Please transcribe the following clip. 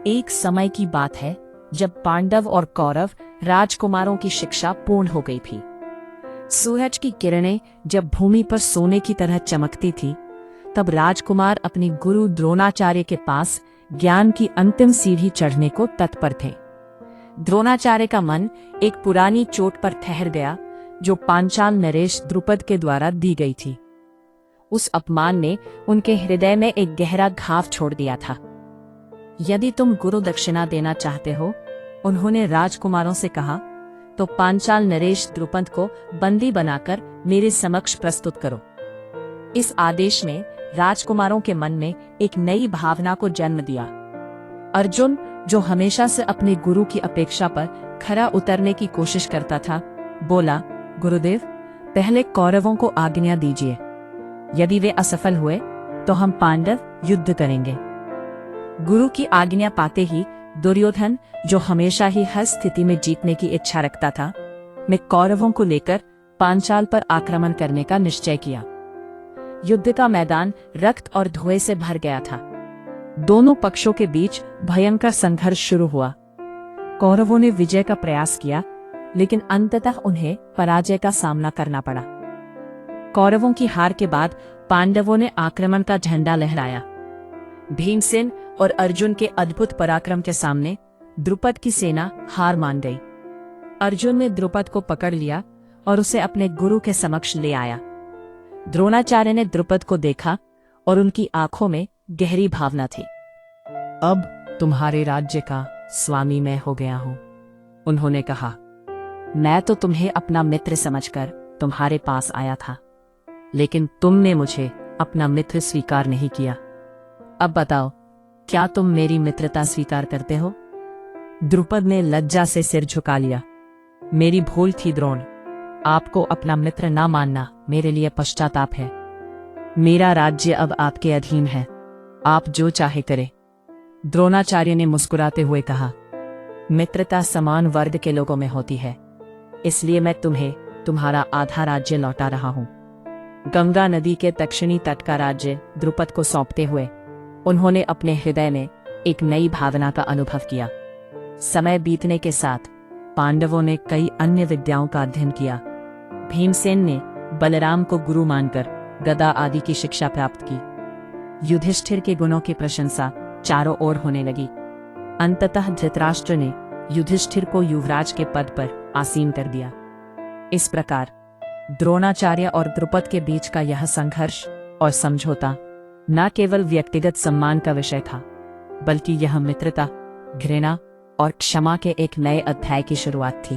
एक समय की बात है जब पांडव और कौरव राजकुमारों की शिक्षा पूर्ण हो गई थी। सूरज की किरणें जब भूमि पर सोने की तरह चमकती थी, तब राजकुमार अपने गुरु द्रोणाचार्य के पास ज्ञान की अंतिम सीढ़ी चढ़ने को तत्पर थे। द्रोणाचार्य का मन एक पुरानी चोट पर ठहर गया जो पांचाल नरेश द्रुपद के द्वारा दी गई थी। उस अपमान ने उनके हृदय में एक गहरा घाव छोड़ दिया था। यदि तुम गुरु दक्षिणा देना चाहते हो, उन्होंने राजकुमारों से कहा, तो पांचाल नरेश द्रुपद को बंदी बनाकर मेरे समक्ष प्रस्तुत करो। इस आदेश ने राजकुमारों के मन में एक नई भावना को जन्म दिया। अर्जुन, जो हमेशा से अपने गुरु की अपेक्षा पर खरा उतरने की कोशिश करता था, बोला, गुरुदेव, पहले कौरवों को आज्ञा दीजिए। यदि वे असफल हुए तो हम पांडव युद्ध करेंगे। गुरु की आज्ञा पाते ही दुर्योधन, जो हमेशा ही हर स्थिति में जीतने की इच्छा रखता था, ने कौरवों को लेकर पांचाल पर आक्रमण करने का निश्चय किया। युद्ध का मैदान रक्त और धुएं से भर गया था। दोनों पक्षों के बीच भयंकर संघर्ष शुरू हुआ। कौरवों ने विजय का प्रयास किया, लेकिन अंततः उन्हें पराजय का सामना करना पड़ा। कौरवों की हार के बाद पांडवों ने आक्रमण का झंडा लहराया। भीमसेन और अर्जुन के अद्भुत पराक्रम के सामने द्रुपद की सेना हार मान गई। अर्जुन ने द्रुपद को पकड़ लिया और उसे अपने गुरु के समक्ष ले आया। द्रोणाचार्य ने द्रुपद को देखा और उनकी आंखों में गहरी भावना थी। अब तुम्हारे राज्य का स्वामी मैं हो गया हूं, उन्होंने कहा। मैं तो तुम्हें अपना मित्र समझकर तुम्हारे पास आया था, लेकिन तुमने मुझे अपना मित्र स्वीकार नहीं किया। अब बताओ, क्या तुम मेरी मित्रता स्वीकार करते हो? द्रुपद ने लज्जा से सिर झुका लिया। मेरी भूल थी द्रोण, आपको अपना मित्र ना मानना मेरे लिए पश्चाताप है। मेरा राज्य अब आपके अधीन है, आप जो चाहे करें। द्रोणाचार्य ने मुस्कुराते हुए कहा, मित्रता समान वर्ग के लोगों में होती है, इसलिए मैं तुम्हें तुम्हारा आधा राज्य लौटा रहा हूं। गंगा नदी के दक्षिणी तट का राज्य द्रुपद को सौंपते हुए उन्होंने अपने हृदय में एक नई भावना का अनुभव किया। समय बीतने के साथ पांडवों ने कई अन्य विद्याओं का अध्ययन किया। भीमसेन ने बलराम को गुरु मानकर गदा आदि की शिक्षा प्राप्त की। युधिष्ठिर के गुणों की प्रशंसा चारों ओर होने लगी। अंततः धृतराष्ट्र ने युधिष्ठिर को युवराज के पद पर आसीन कर दिया। इस प्रकार द्रोणाचार्य और द्रुपद के बीच का यह संघर्ष और समझौता न केवल व्यक्तिगत सम्मान का विषय था, बल्कि यह मित्रता, घृणा और क्षमा के एक नए अध्याय की शुरुआत थी।